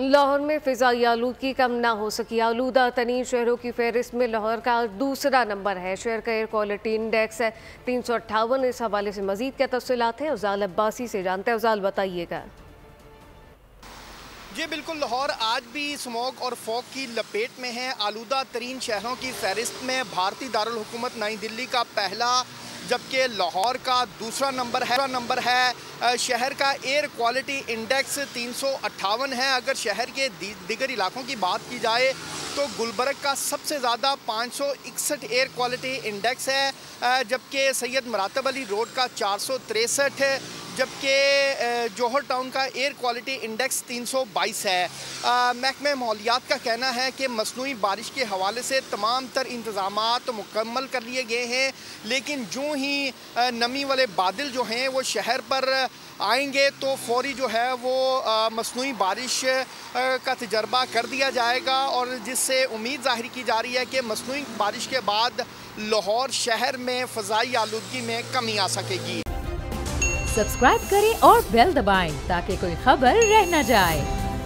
लाहौर में फ़िज़ाई आलूदगी कम ना हो सकी। आलूदा तरीन शहरों की फहरिस्त में लाहौर का दूसरा नंबर है। शहर का एयर क्वालिटी इंडेक्स है 358। इस हवाले से मज़ीद क्या तफ़सीलात हैं उज़ाल अब्बासी से जानते हैं। उज़ाल बताइएगा। जी बिल्कुल, लाहौर आज भी स्मॉग और फॉग की लपेट में है। आलूदा तरीन शहरों की फहरिस्त में भारतीय दारुल हुकूमत नई दिल्ली का पहला, जबकि लाहौर का दूसरा नंबर है। शहर का एयर क्वालिटी इंडेक्स 358 है। अगर शहर के दीगर इलाकों की बात की जाए तो गुलबर्ग का सबसे ज़्यादा 561 एयर क्वालिटी इंडेक्स है, जबकि सैयद मरातब अली रोड का 463 है, जबकि जौहर टाउन का एयर क्वालिटी इंडेक्स 322 है। महकमे माहौलियात का कहना है कि मसनूई बारिश के हवाले से तमाम तर इंतज़ामात मुकम्मल कर लिए गए हैं, लेकिन जो ही नमी वाले बादल जो हैं वो शहर पर आएंगे तो फौरी जो है वो मसनूई बारिश का तजर्बा कर दिया जाएगा, और जिससे उम्मीद ज़ाहिर की जा रही है कि मसनूई बारिश के बाद लाहौर शहर में फ़ज़ाई आलूदगी में कमी आ सकेगी। सब्सक्राइब करें और बेल दबाएं ताकि कोई खबर रह न जाए।